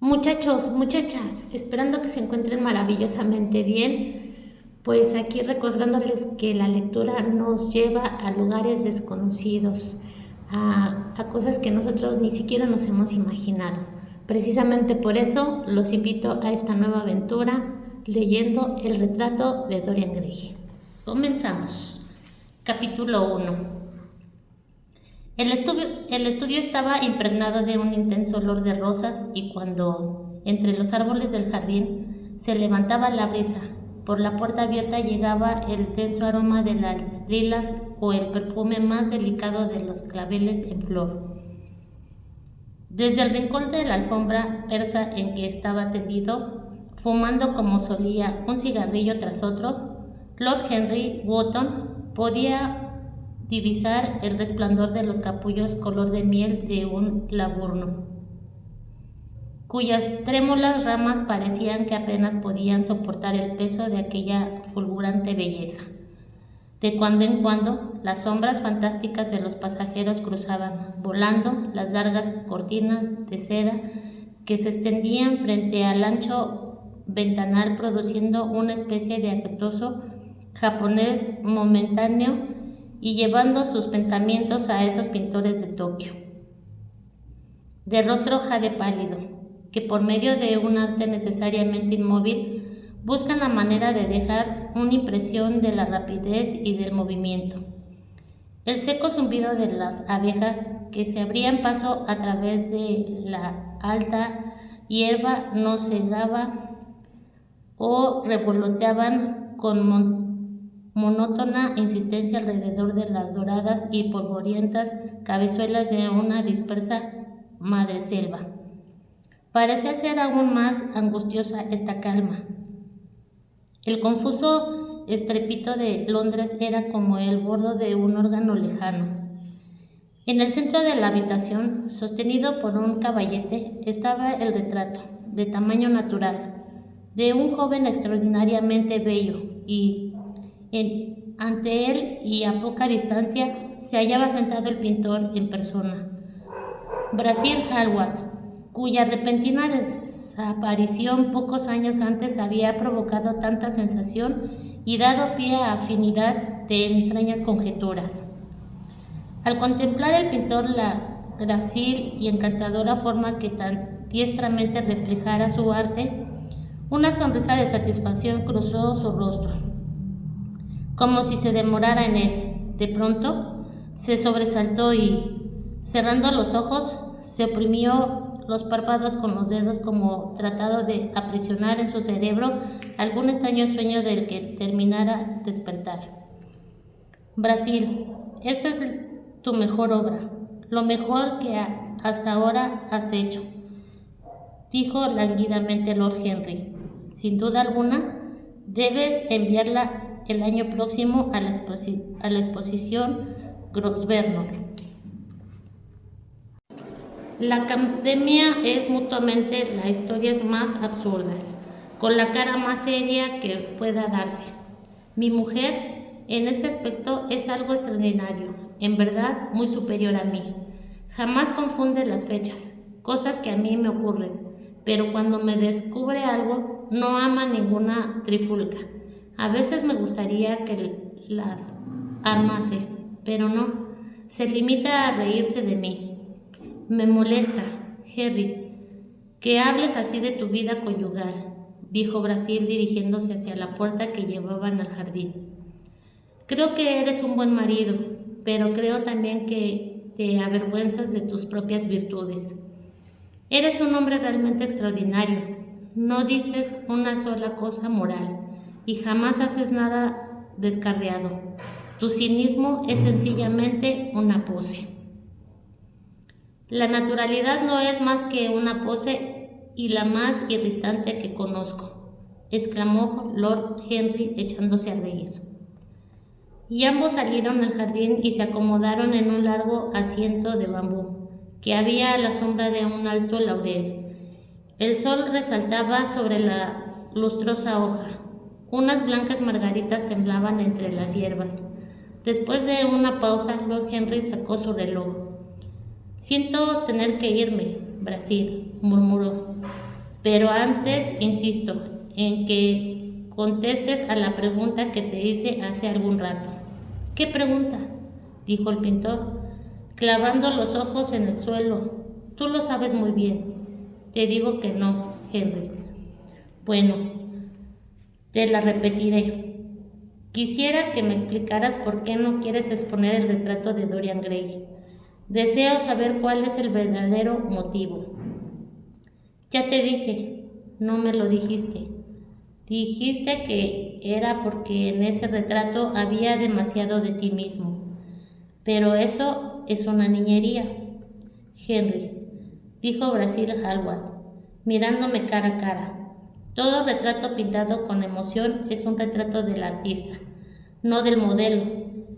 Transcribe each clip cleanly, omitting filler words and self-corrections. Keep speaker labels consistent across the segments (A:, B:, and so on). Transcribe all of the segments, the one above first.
A: Muchachos, muchachas, esperando que se encuentren maravillosamente bien, pues aquí recordándoles que la lectura nos lleva a lugares desconocidos, a cosas que nosotros ni siquiera nos hemos imaginado. Precisamente por eso los invito a esta nueva aventura leyendo El retrato de Dorian Gray. Comenzamos. Capítulo 1. El estudio estaba impregnado de un intenso olor de rosas y cuando, entre los árboles del jardín, se levantaba la brisa, por la puerta abierta llegaba el denso aroma de las lilas o el perfume más delicado de los claveles en flor. Desde el rincón de la alfombra persa en que estaba tendido, fumando como solía un cigarrillo tras otro, Lord Henry Wotton podía divisar el resplandor de los capullos color de miel de un laburno, cuyas trémulas ramas parecían que apenas podían soportar el peso de aquella fulgurante belleza. De cuando en cuando, las sombras fantásticas de los pasajeros cruzaban, volando, las largas cortinas de seda que se extendían frente al ancho ventanal produciendo una especie de afectuoso japonés momentáneo y llevando sus pensamientos a esos pintores de Tokio, de rostro jade pálido, que por medio de un arte necesariamente inmóvil buscan la manera de dejar una impresión de la rapidez y del movimiento. El seco zumbido de las abejas que se abrían paso a través de la alta hierba nos cegaba o revoloteaban con monótona insistencia alrededor de las doradas y polvorientas cabezuelas de una dispersa madreselva. Parecía ser aún más angustiosa esta calma. El confuso estrépito de Londres era como el bordo de un órgano lejano. En el centro de la habitación, sostenido por un caballete, estaba el retrato, de tamaño natural, de un joven extraordinariamente bello y ante él y a poca distancia se hallaba sentado el pintor en persona, Basil Hallward, cuya repentina desaparición pocos años antes había provocado tanta sensación y dado pie a afinidad de entrañas conjeturas. Al contemplar el pintor la grácil y encantadora forma que tan diestramente reflejara su arte, una sonrisa de satisfacción cruzó su rostro, como si se demorara en él. De pronto se sobresaltó y, cerrando los ojos, se oprimió los párpados con los dedos como tratando de aprisionar en su cerebro algún extraño sueño del que terminara despertar. Basil, esta es tu mejor obra, lo mejor que hasta ahora has hecho, dijo lánguidamente Lord Henry. Sin duda alguna, debes enviarla el año próximo a la exposición Grosvenor. La academia es mutuamente las historias más absurdas, con la cara más seria que pueda darse. Mi mujer, en este aspecto, es algo extraordinario, en verdad muy superior a mí. Jamás confunde las fechas, cosas que a mí me ocurren, pero cuando me descubre algo, no ama ninguna trifulca. A veces me gustaría que las armase, pero no, se limita a reírse de mí. Me molesta, Henry, que hables así de tu vida conyugal, dijo Basil dirigiéndose hacia la puerta que llevaban al jardín. Creo que eres un buen marido, pero creo también que te avergüenzas de tus propias virtudes. Eres un hombre realmente extraordinario, no dices una sola cosa moral y jamás haces nada descarriado. Tu cinismo es sencillamente una pose. La naturalidad no es más que una pose y la más irritante que conozco, exclamó Lord Henry echándose a reír. Y ambos salieron al jardín y se acomodaron en un largo asiento de bambú que había a la sombra de un alto laurel. El sol resaltaba sobre la lustrosa hoja. Unas blancas margaritas temblaban entre las hierbas. Después de una pausa, Lord Henry sacó su reloj. Siento tener que irme, Basil, murmuró. Pero antes insisto en que contestes a la pregunta que te hice hace algún rato. ¿Qué pregunta?, dijo el pintor, clavando los ojos en el suelo. Tú lo sabes muy bien. Te digo que no, Henry. Bueno, te la repetiré. Quisiera que me explicaras por qué no quieres exponer el retrato de Dorian Gray. Deseo saber cuál es el verdadero motivo. Ya te dije, no me lo dijiste. Dijiste que era porque en ese retrato había demasiado de ti mismo. Pero eso es una niñería. Henry, dijo Basil Hallward, mirándome cara a cara. Todo retrato pintado con emoción es un retrato del artista, no del modelo.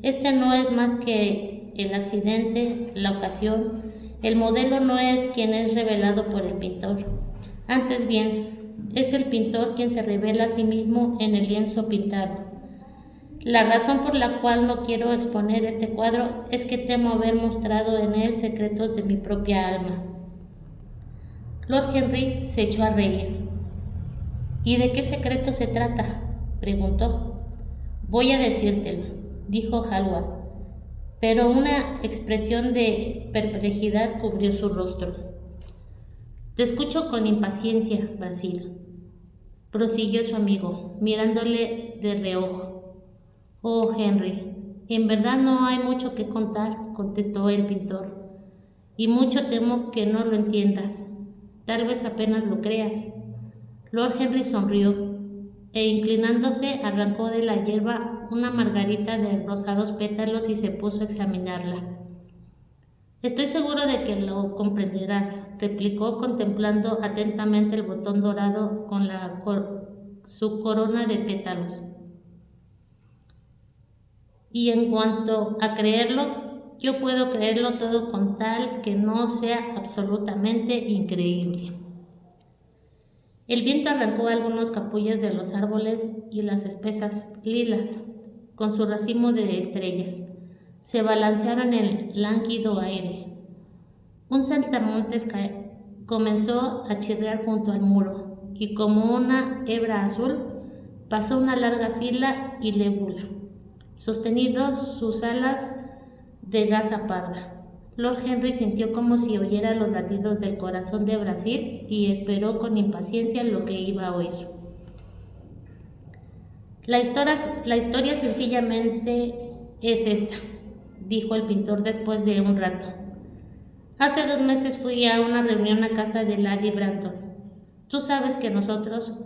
A: Este no es más que el accidente, la ocasión. El modelo no es quien es revelado por el pintor. Antes bien, es el pintor quien se revela a sí mismo en el lienzo pintado. La razón por la cual no quiero exponer este cuadro es que temo haber mostrado en él secretos de mi propia alma. Lord Henry se echó a reír. ¿Y de qué secreto se trata?, preguntó. Voy a decírtelo, dijo Hallward, pero una expresión de perplejidad cubrió su rostro. Te escucho con impaciencia, Basil, prosiguió su amigo, mirándole de reojo. Oh, Henry, en verdad no hay mucho que contar, contestó el pintor, y mucho temo que no lo entiendas. Tal vez apenas lo creas. Lord Henry sonrió e inclinándose arrancó de la hierba una margarita de rosados pétalos y se puso a examinarla. Estoy seguro de que lo comprenderás, replicó contemplando atentamente el botón dorado con su corona de pétalos. Y en cuanto a creerlo, yo puedo creerlo todo con tal que no sea absolutamente increíble. El viento arrancó algunos capullos de los árboles y las espesas lilas, con su racimo de estrellas, se balancearon en el lánguido aire. Un saltamontes comenzó a chirriar junto al muro, y como una hebra azul, pasó una larga fila y lébula, sosteniendo sus alas de gasa parda. Lord Henry sintió como si oyera los latidos del corazón de Basil y esperó con impaciencia lo que iba a oír. La historia sencillamente es esta, dijo el pintor después de un rato. Hace 2 meses fui a una reunión a casa de Lady Brandon. Tú sabes que nosotros,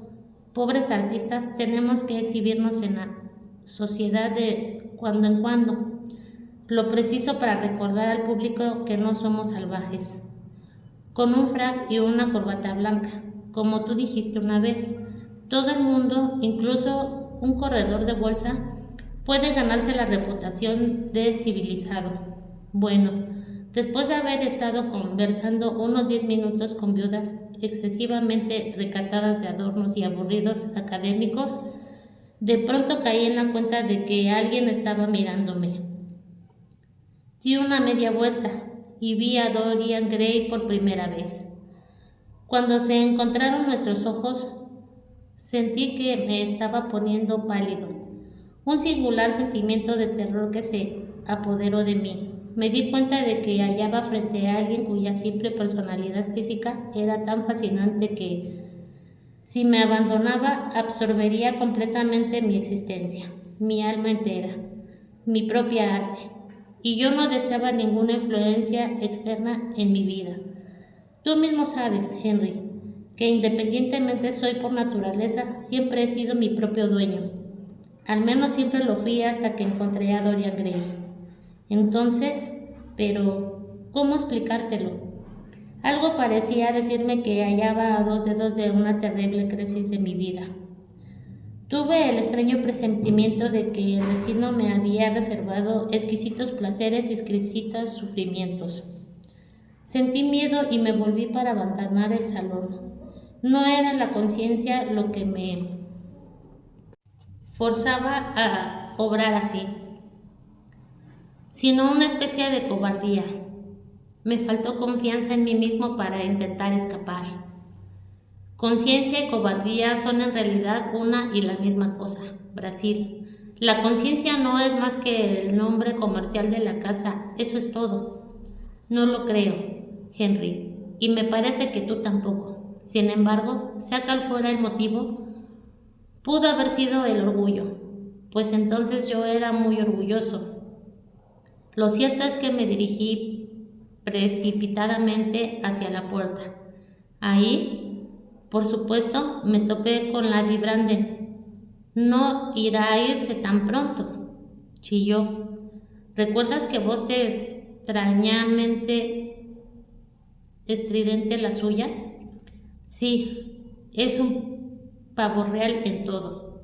A: pobres artistas, tenemos que exhibirnos en la sociedad de cuando en cuando, lo preciso para recordar al público que no somos salvajes. Con un frac y una corbata blanca, como tú dijiste una vez, todo el mundo, incluso un corredor de bolsa, puede ganarse la reputación de civilizado. Bueno, después de haber estado conversando unos 10 minutos con viudas excesivamente recatadas de adornos y aburridos académicos, de pronto caí en la cuenta de que alguien estaba mirándome. Di una media vuelta y vi a Dorian Gray por primera vez. Cuando se encontraron nuestros ojos, sentí que me estaba poniendo pálido. Un singular sentimiento de terror que se apoderó de mí. Me di cuenta de que hallaba frente a alguien cuya simple personalidad física era tan fascinante que, si me abandonaba, absorbería completamente mi existencia, mi alma entera, mi propia arte. Y yo no deseaba ninguna influencia externa en mi vida. Tú mismo sabes, Henry, que independientemente soy por naturaleza, siempre he sido mi propio dueño. Al menos siempre lo fui hasta que encontré a Dorian Gray. Entonces, pero, ¿cómo explicártelo? Algo parecía decirme que hallaba a 2 dedos de una terrible crisis de mi vida. Tuve el extraño presentimiento de que el destino me había reservado exquisitos placeres y exquisitos sufrimientos. Sentí miedo y me volví para abandonar el salón. No era la conciencia lo que me forzaba a obrar así, sino una especie de cobardía. Me faltó confianza en mí mismo para intentar escapar. Conciencia y cobardía son en realidad una y la misma cosa. Brasil. La conciencia no es más que el nombre comercial de la casa, eso es todo. No lo creo, Henry, y me parece que tú tampoco. Sin embargo, sea cual fuera el motivo, pudo haber sido el orgullo, pues entonces yo era muy orgulloso. Lo cierto es que me dirigí precipitadamente hacia la puerta. Ahí, por supuesto, me topé con Lady Branden. No irá a irse tan pronto, chilló. ¿Recuerdas que voz te extrañamente estridente la suya? Sí, es un pavo real en todo,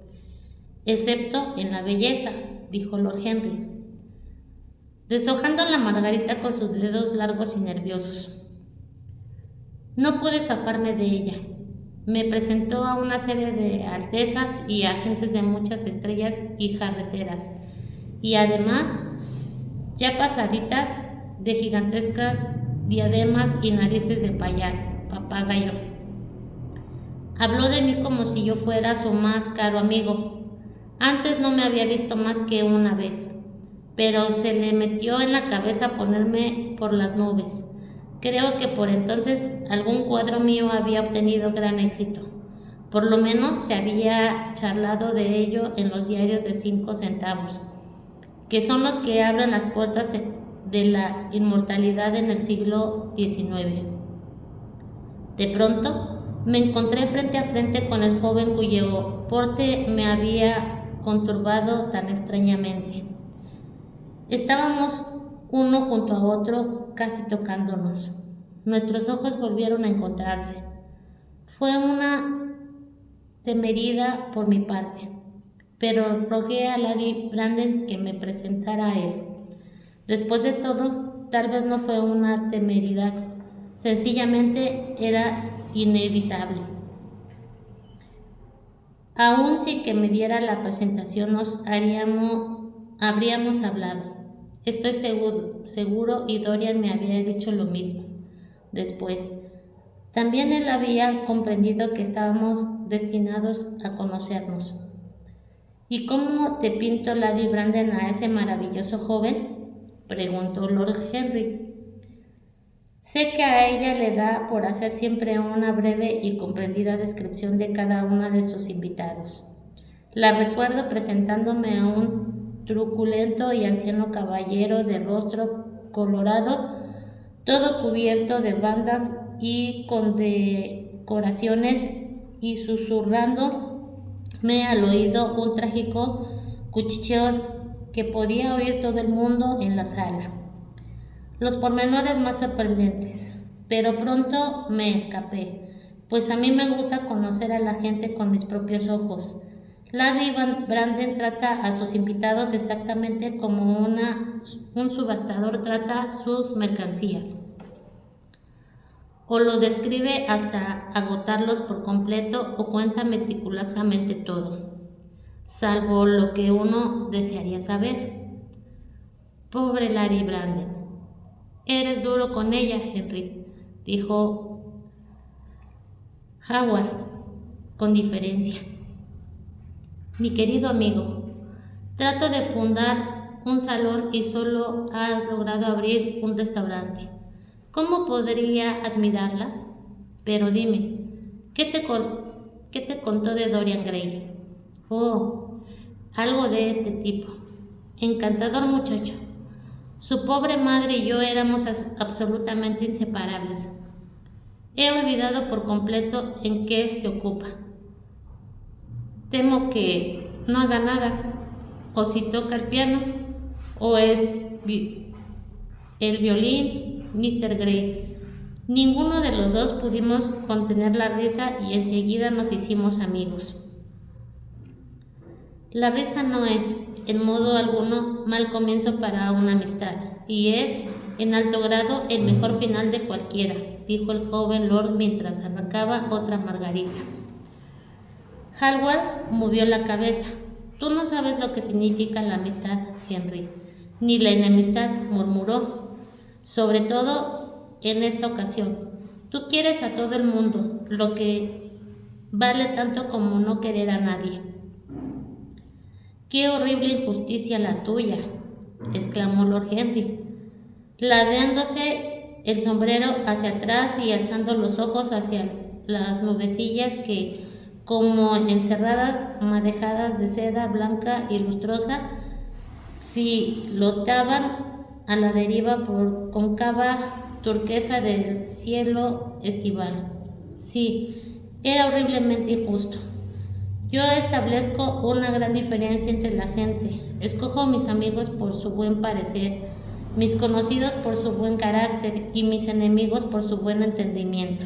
A: excepto en la belleza, dijo Lord Henry, deshojando la margarita con sus dedos largos y nerviosos. No pude zafarme de ella. Me presentó a una serie de altezas y a gentes de muchas estrellas y jarreteras, y además, ya pasaditas, de gigantescas diademas y narices de papagayo. Habló de mí como si yo fuera su más caro amigo. Antes no me había visto más que una vez, pero se le metió en la cabeza ponerme por las nubes. Creo que por entonces algún cuadro mío había obtenido gran éxito. Por lo menos se había charlado de ello en los diarios de 5 centavos, que son los que abren las puertas de la inmortalidad en el siglo XIX. De pronto me encontré frente a frente con el joven cuyo porte me había conturbado tan extrañamente. Estábamos uno junto a otro, casi tocándonos. Nuestros ojos volvieron a encontrarse. Fue una temeridad por mi parte, pero rogué a Lady Branden que me presentara a él. Después de todo, tal vez no fue una temeridad, sencillamente era inevitable. Aun sin que me diera la presentación habríamos hablado. Estoy seguro, y Dorian me había dicho lo mismo. Después, también él había comprendido que estábamos destinados a conocernos. ¿Y cómo te pintó Lady Branden a ese maravilloso joven?, preguntó Lord Henry. Sé que a ella le da por hacer siempre una breve y comprendida descripción de cada uno de sus invitados. La recuerdo presentándome a un truculento y anciano caballero de rostro colorado, todo cubierto de bandas y condecoraciones, y susurrándome al oído un trágico cuchicheo que podía oír todo el mundo en la sala. Los pormenores más sorprendentes, pero pronto me escapé, pues a mí me gusta conocer a la gente con mis propios ojos. Lady Branden trata a sus invitados exactamente como un subastador trata sus mercancías, o lo describe hasta agotarlos por completo o cuenta meticulosamente todo, salvo lo que uno desearía saber. Pobre Lady Branden. Eres duro con ella, Henry, dijo Howard con diferencia. Mi querido amigo, trato de fundar un salón y solo has logrado abrir un restaurante. ¿Cómo podría admirarla? Pero dime, ¿qué te contó de Dorian Gray? Oh, algo de este tipo. Encantador muchacho. Su pobre madre y yo éramos absolutamente inseparables. He olvidado por completo en qué se ocupa. Temo que no haga nada, o si toca el piano, o es el violín, Mr. Gray. Ninguno de los dos pudimos contener la risa y enseguida nos hicimos amigos. La risa no es, en modo alguno, mal comienzo para una amistad, y es, en alto grado, el mejor final de cualquiera, dijo el joven lord mientras arrancaba otra margarita. Hallward movió la cabeza. Tú no sabes lo que significa la amistad, Henry, ni la enemistad, murmuró. Sobre todo en esta ocasión. Tú quieres a todo el mundo, lo que vale tanto como no querer a nadie. ¡Qué horrible injusticia la tuya!, exclamó Lord Henry, ladeándose el sombrero hacia atrás y alzando los ojos hacia las nubecillas que, como encerradas madejadas de seda blanca y lustrosa, flotaban a la deriva por cóncava turquesa del cielo estival. Sí, era horriblemente injusto. Yo establezco una gran diferencia entre la gente. Escojo a mis amigos por su buen parecer, mis conocidos por su buen carácter y mis enemigos por su buen entendimiento.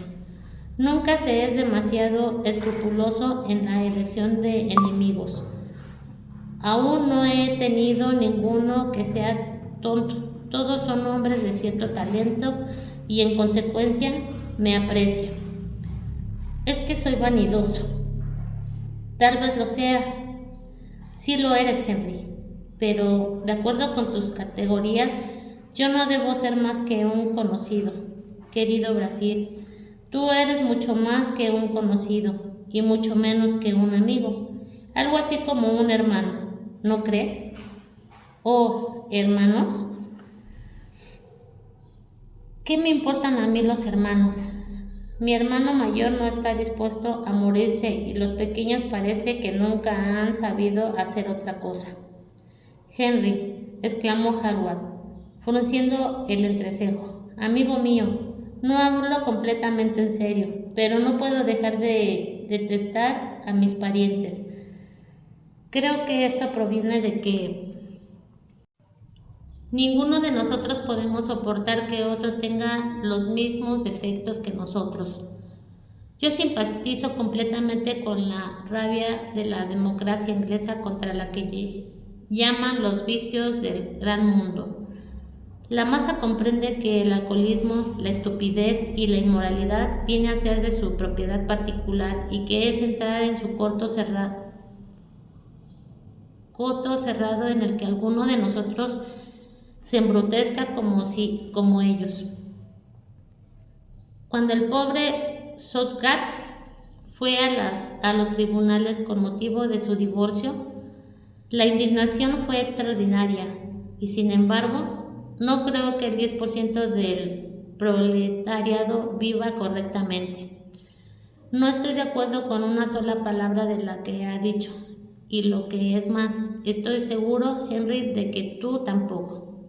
A: Nunca se es demasiado escrupuloso en la elección de enemigos. Aún no he tenido ninguno que sea tonto. Todos son hombres de cierto talento y en consecuencia me aprecian. Es que soy vanidoso. Tal vez lo sea. Sí lo eres, Henry. Pero, de acuerdo con tus categorías, yo no debo ser más que un conocido. Querido Brasil, tú eres mucho más que un conocido y mucho menos que un amigo. Algo así como un hermano, ¿no crees? ¿Oh, hermanos? ¿Qué me importan a mí los hermanos? Mi hermano mayor no está dispuesto a morirse y los pequeños parece que nunca han sabido hacer otra cosa. Henry, exclamó Hallward, frunciendo el entrecejo. Amigo mío, no hablo completamente en serio, pero no puedo dejar de detestar a mis parientes. Creo que esto proviene de que ninguno de nosotros podemos soportar que otro tenga los mismos defectos que nosotros. Yo simpatizo completamente con la rabia de la democracia inglesa contra la que llaman los vicios del gran mundo. La masa comprende que el alcoholismo, la estupidez y la inmoralidad viene a ser de su propiedad particular y que es entrar en su coto cerrado en el que alguno de nosotros se embrutezca como ellos. Cuando el pobre Southgate fue a los tribunales con motivo de su divorcio, la indignación fue extraordinaria y, sin embargo, no creo que el 10% del proletariado viva correctamente. No estoy de acuerdo con una sola palabra de la que ha dicho, y lo que es más, estoy seguro, Henry, de que tú tampoco.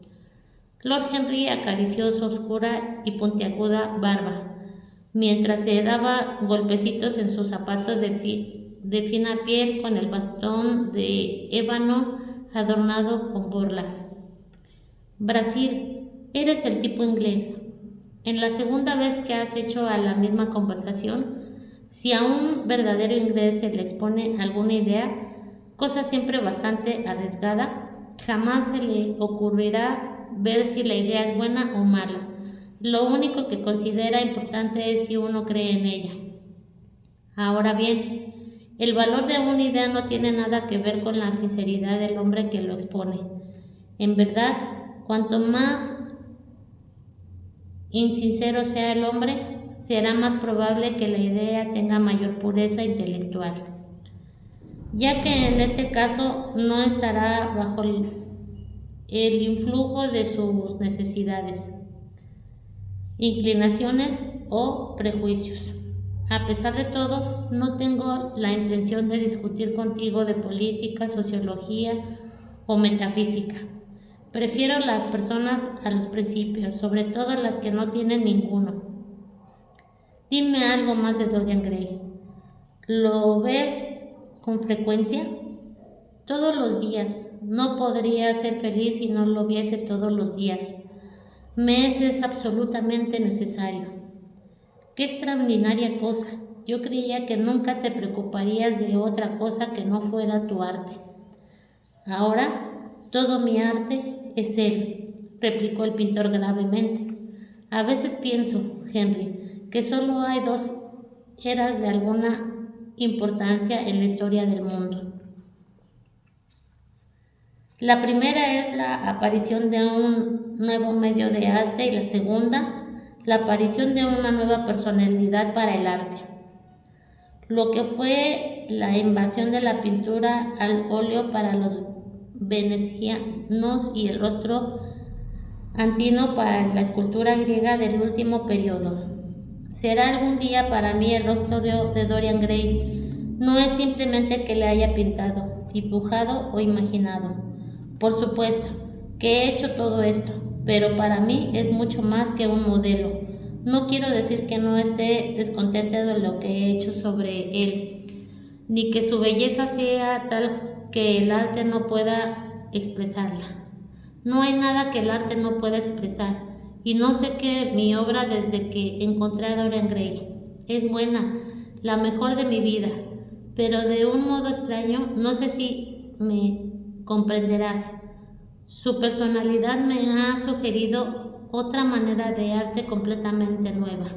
A: Lord Henry acarició su oscura y puntiaguda barba, mientras se daba golpecitos en sus zapatos de fina piel con el bastón de ébano adornado con borlas. Brasil, eres el tipo inglés. En la segunda vez que has hecho a la misma conversación, si a un verdadero inglés se le expone alguna idea, cosa siempre bastante arriesgada, jamás se le ocurrirá ver si la idea es buena o mala. Lo único que considera importante es si uno cree en ella. Ahora bien, el valor de una idea no tiene nada que ver con la sinceridad del hombre que lo expone. En verdad, cuanto más insincero sea el hombre, será más probable que la idea tenga mayor pureza intelectual, ya que en este caso no estará bajo el influjo de sus necesidades, inclinaciones o prejuicios. A pesar de todo, no tengo la intención de discutir contigo de política, sociología o metafísica. Prefiero las personas a los principios, sobre todo las que no tienen ninguno. Dime algo más de Dorian Gray. ¿Lo ves con frecuencia? Todos los días. No podría ser feliz si no lo viese todos los días. Me es absolutamente necesario. ¡Qué extraordinaria cosa! Yo creía que nunca te preocuparías de otra cosa que no fuera tu arte. Ahora, todo mi arte es él, replicó el pintor gravemente. A veces pienso, Henry, que solo hay dos eras de alguna importancia en la historia del mundo. La primera es la aparición de un nuevo medio de arte y la segunda, la aparición de una nueva personalidad para el arte. lo que fue la invasión de la pintura al óleo para los venecianos y el rostro antino para la escultura griega del último periodo. Será algún día para mí el rostro de Dorian Gray. No es simplemente que le haya pintado, dibujado o imaginado. Por supuesto que he hecho todo esto, pero para mí es mucho más que un modelo. No quiero decir que no esté descontenta de lo que he hecho sobre él, ni que su belleza sea tal que el arte no pueda expresarla. No hay nada que el arte no pueda expresar, y no sé qué mi obra desde que encontré a Dorian Gray. Es buena, la mejor de mi vida, pero de un modo extraño, no sé si me comprenderás. Su personalidad me ha sugerido otra manera de arte completamente nueva,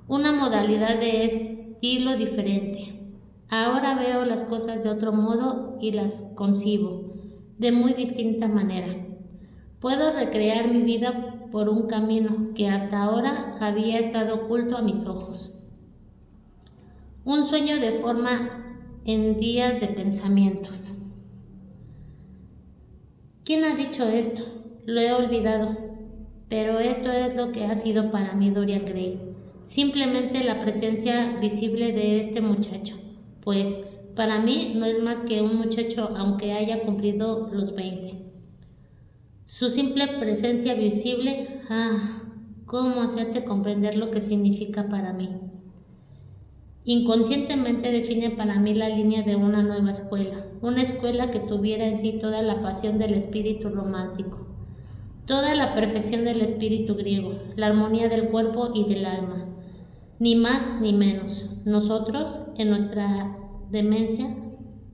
A: una modalidad de estilo diferente. Ahora veo las cosas de otro modo y las concibo de muy distinta manera. Puedo recrear mi vida por un camino que hasta ahora había estado oculto a mis ojos. Un sueño de forma en días de pensamientos. ¿Quién ha dicho esto? Lo he olvidado, pero esto es lo que ha sido para mí Dorian Gray. Simplemente la presencia visible de este muchacho, pues para mí no es más que un muchacho aunque haya cumplido los 20. Su simple presencia visible, ¿cómo hacerte comprender lo que significa para mí? Inconscientemente define para mí la línea de una nueva escuela, una escuela que tuviera en sí toda la pasión del espíritu romántico, toda la perfección del espíritu griego, la armonía del cuerpo y del alma, ni más ni menos. Nosotros, en nuestra demencia,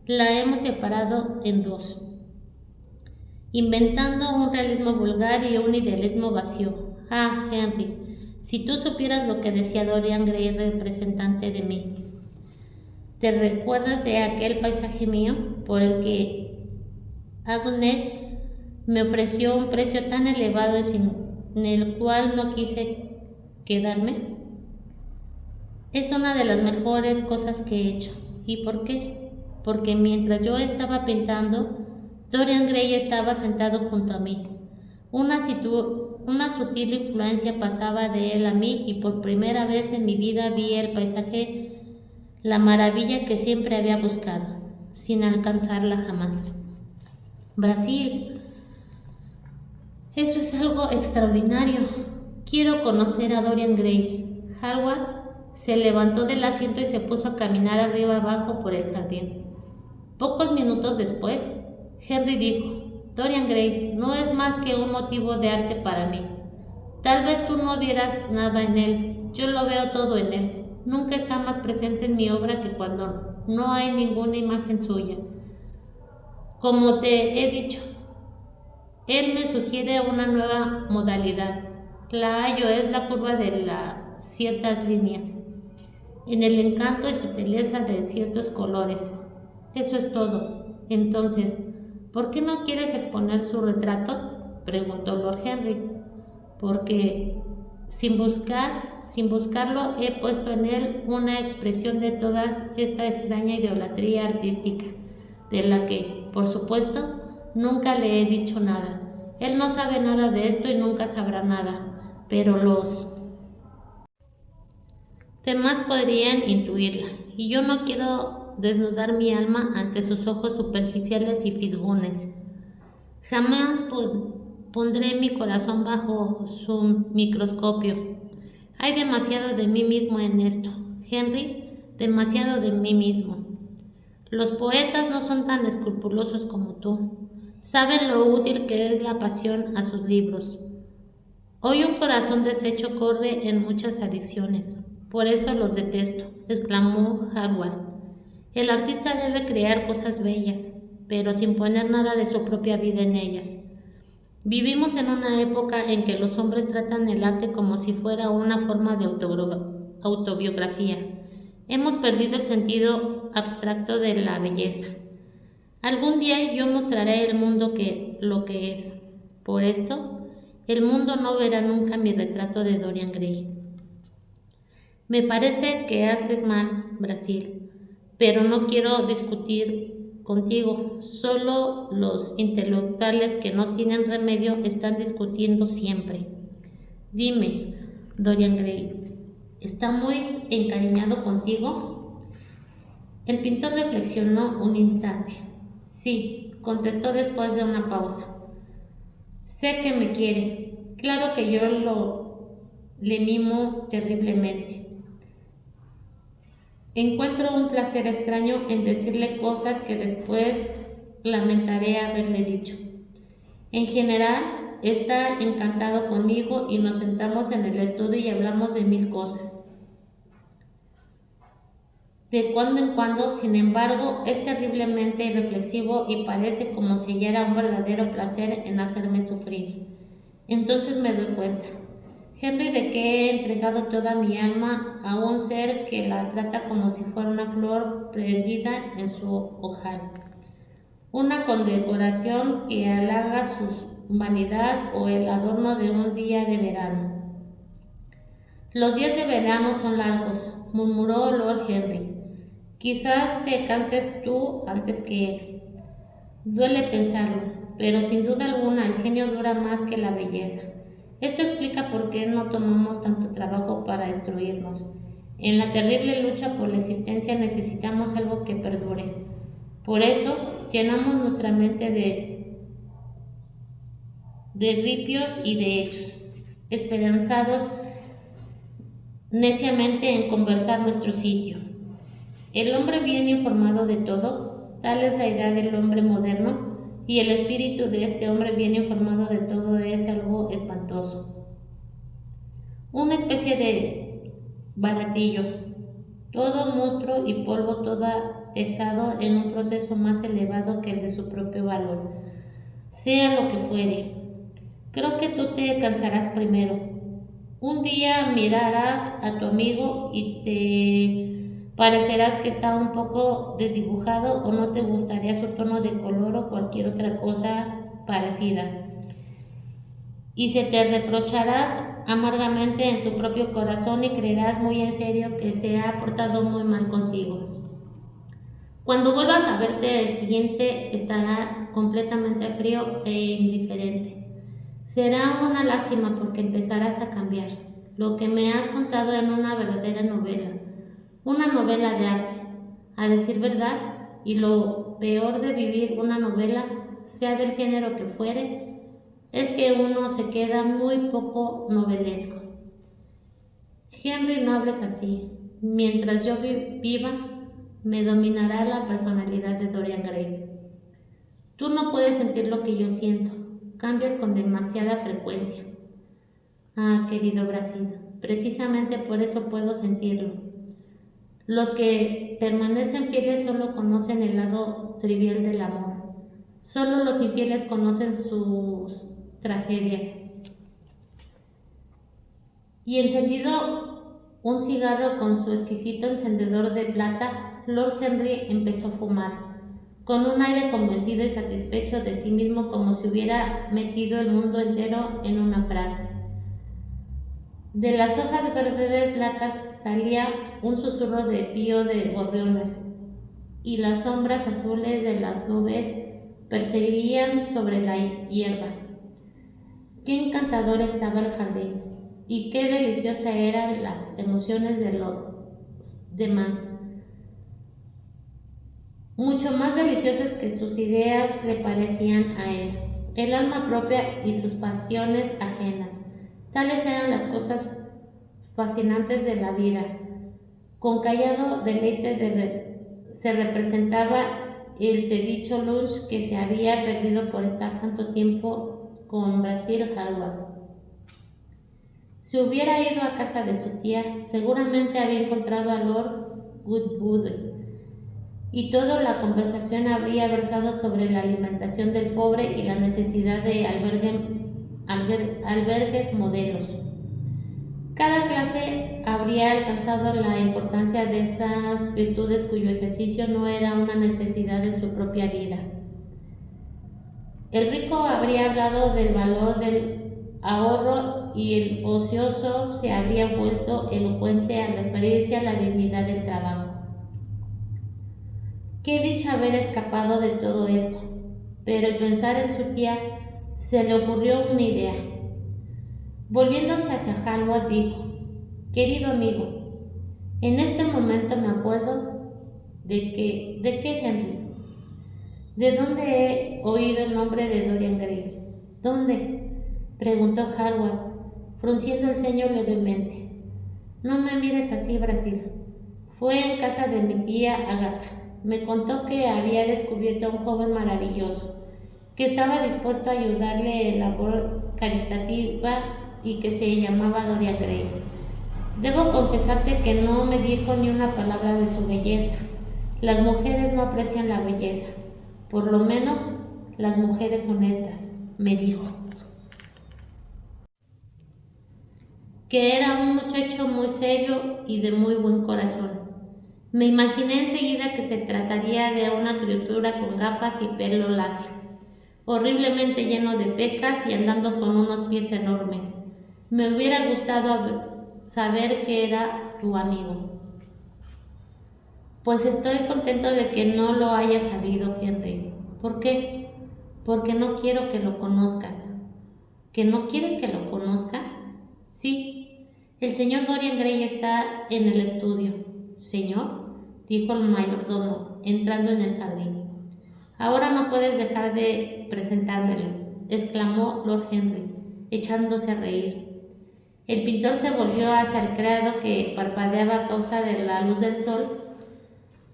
A: la hemos separado en dos, inventando un realismo vulgar y un idealismo vacío. Henry, si tú supieras lo que decía Dorian Gray, representante de mí. ¿Te recuerdas de aquel paisaje mío por el que Agnes me ofreció un precio tan elevado y sin el cual no quise quedarme? Es una de las mejores cosas que he hecho. ¿Y por qué? Porque mientras yo estaba pintando, Dorian Gray estaba sentado junto a mí. Una sutil influencia pasaba de él a mí y por primera vez en mi vida vi el paisaje, la maravilla que siempre había buscado, sin alcanzarla jamás. Brasil. Eso es algo extraordinario. Quiero conocer a Dorian Gray. Hallward se levantó del asiento y se puso a caminar arriba abajo por el jardín. Pocos minutos después, Henry dijo: Dorian Gray no es más que un motivo de arte para mí. Tal vez tú no vieras nada en él, yo lo veo todo en él. Nunca está más presente en mi obra que cuando no hay ninguna imagen suya. Como te he dicho, él me sugiere una nueva modalidad. La hallo, es la curva de ciertas líneas, en el encanto y sutileza de ciertos colores. Eso es todo. Entonces, ¿por qué no quieres exponer su retrato?, preguntó Lord Henry. Porque sin buscarlo he puesto en él una expresión de toda esta extraña idolatría artística, de la que, por supuesto, nunca le he dicho nada. Él no sabe nada de esto y nunca sabrá nada, pero los demás podrían intuirla, y yo no quiero desnudar mi alma ante sus ojos superficiales y fisgones. Jamás pondré mi corazón bajo su microscopio. Hay demasiado de mí mismo en esto, Henry, demasiado de mí mismo. Los poetas no son tan escrupulosos como tú. Saben lo útil que es la pasión a sus libros. Hoy un corazón deshecho corre en muchas adicciones. Por eso los detesto, exclamó Hallward. El artista debe crear cosas bellas, pero sin poner nada de su propia vida en ellas. Vivimos en una época en que los hombres tratan el arte como si fuera una forma de autobiografía. Hemos perdido el sentido abstracto de la belleza. Algún día yo mostraré al mundo lo que es. Por esto, el mundo no verá nunca mi retrato de Dorian Gray. Me parece que haces mal, Brasil, pero no quiero discutir contigo. Solo los intelectuales que no tienen remedio están discutiendo siempre. Dime, Dorian Gray, ¿está muy encariñado contigo? El pintor reflexionó un instante. Sí, contestó después de una pausa. Sé que me quiere. Claro que yo le mimo terriblemente. Encuentro un placer extraño en decirle cosas que después lamentaré haberle dicho. En general, está encantado conmigo y nos sentamos en el estudio y hablamos de mil cosas. De cuando en cuando, sin embargo, es terriblemente irreflexivo y parece como si hallara un verdadero placer en hacerme sufrir. Entonces me doy cuenta, Henry, de que he entregado toda mi alma a un ser que la trata como si fuera una flor prendida en su ojal, una condecoración que halaga su vanidad o el adorno de un día de verano. Los días de verano son largos, murmuró Lord Henry. Quizás te canses tú antes que él. Duele pensarlo, pero sin duda alguna el genio dura más que la belleza. Esto explica por qué no tomamos tanto trabajo para destruirnos. En la terrible lucha por la existencia necesitamos algo que perdure. Por eso llenamos nuestra mente de ripios y de hechos, esperanzados neciamente en conversar nuestro sitio. El hombre bien informado de todo, tal es la idea del hombre moderno, y el espíritu de este hombre bien informado de todo es algo espantoso. Una especie de baratillo, todo monstruo y polvo todo tesado en un proceso más elevado que el de su propio valor. Sea lo que fuere, creo que tú te cansarás primero. Un día mirarás a tu amigo y te parecerás que está un poco desdibujado o no te gustaría su tono de color o cualquier otra cosa parecida. Y se te reprocharás amargamente en tu propio corazón y creerás muy en serio que se ha portado muy mal contigo. Cuando vuelvas a verte el siguiente estará completamente frío e indiferente. Será una lástima porque empezarás a cambiar. Lo que me has contado en una verdadera novela. Una novela de arte, a decir verdad, y lo peor de vivir una novela, sea del género que fuere, es que uno se queda muy poco novelesco. Henry, no hables así. Mientras yo viva, me dominará la personalidad de Dorian Gray. Tú no puedes sentir lo que yo siento. Cambias con demasiada frecuencia. Ah, querido Brasil, precisamente por eso puedo sentirlo. Los que permanecen fieles solo conocen el lado trivial del amor. Solo los infieles conocen sus tragedias. Y encendido un cigarro con su exquisito encendedor de plata, Lord Henry empezó a fumar, con un aire convencido y satisfecho de sí mismo, como si hubiera metido el mundo entero en una frase. De las hojas verdes lacas salía un susurro de pío de gorriones, y las sombras azules de las nubes perseguían sobre la hierba. Qué encantador estaba el jardín, y qué deliciosas eran las emociones de los demás. Mucho más deliciosas que sus ideas le parecían a él, el alma propia y sus pasiones ajenas. Tales eran las cosas fascinantes de la vida. Con callado deleite se representaba el de dicho lunch que se había perdido por estar tanto tiempo con Basil Hallward. Si hubiera ido a casa de su tía, seguramente había encontrado a Lord Woodbury, y toda la conversación habría versado sobre la alimentación del pobre y la necesidad de albergues modelos. Cada clase habría alcanzado la importancia de esas virtudes cuyo ejercicio no era una necesidad en su propia vida. El rico habría hablado del valor del ahorro y el ocioso se habría vuelto elocuente al referirse a la dignidad del trabajo. Qué dicha haber escapado de todo esto. Pero al pensar en su tía, se le ocurrió una idea. Volviéndose hacia Hallward, dijo: Querido amigo, en este momento me acuerdo ¿de qué, Henry? ¿De dónde he oído el nombre de Dorian Gray? ¿Dónde? Preguntó Hallward, frunciendo el ceño levemente. No me mires así, Brasil. Fue en casa de mi tía Agatha. Me contó que había descubierto a un joven maravilloso, que estaba dispuesto a ayudarle en labor caritativa y que se llamaba Dorian Gray. Debo confesarte que no me dijo ni una palabra de su belleza. Las mujeres no aprecian la belleza, por lo menos las mujeres honestas, me dijo. Que era un muchacho muy serio y de muy buen corazón. Me imaginé enseguida que se trataría de una criatura con gafas y pelo lacio, horriblemente lleno de pecas y andando con unos pies enormes. Me hubiera gustado saber que era tu amigo. Pues estoy contento de que no lo hayas sabido, Henry. ¿Por qué? Porque no quiero que lo conozcas. ¿Que no quieres que lo conozca? Sí, el señor Dorian Gray está en el estudio. ¿Señor?, dijo el mayordomo, entrando en el jardín. Ahora no puedes dejar de presentármelo, exclamó Lord Henry, echándose a reír. El pintor se volvió hacia el criado que parpadeaba a causa de la luz del sol.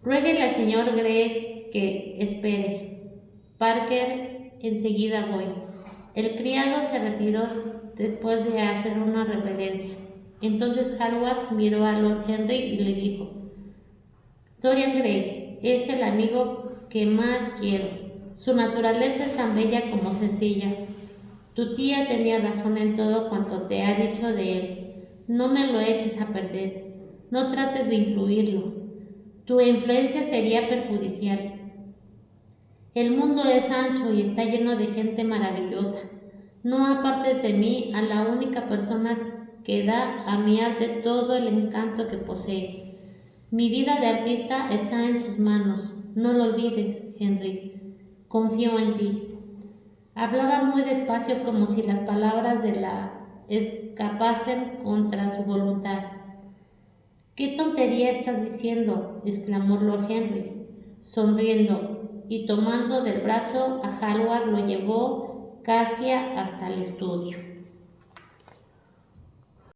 A: Ruéguele al señor Gray que espere. Parker, enseguida voy. El criado se retiró después de hacer una reverencia. Entonces Hallward miró a Lord Henry y le dijo: Dorian Gray es el amigo que más quiero. Su naturaleza es tan bella como sencilla. Tu tía tenía razón en todo cuanto te ha dicho de él. No me lo eches a perder. No trates de influirlo. Tu influencia sería perjudicial. El mundo es ancho y está lleno de gente maravillosa. No apartes de mí a la única persona que da a mi arte todo el encanto que posee. Mi vida de artista está en sus manos. No lo olvides, Henry. Confío en ti. Hablaba muy despacio, como si las palabras de la escapasen contra su voluntad. ¿Qué tontería estás diciendo?, exclamó Lord Henry, sonriendo, y tomando del brazo a Hallward lo llevó casi hasta el estudio.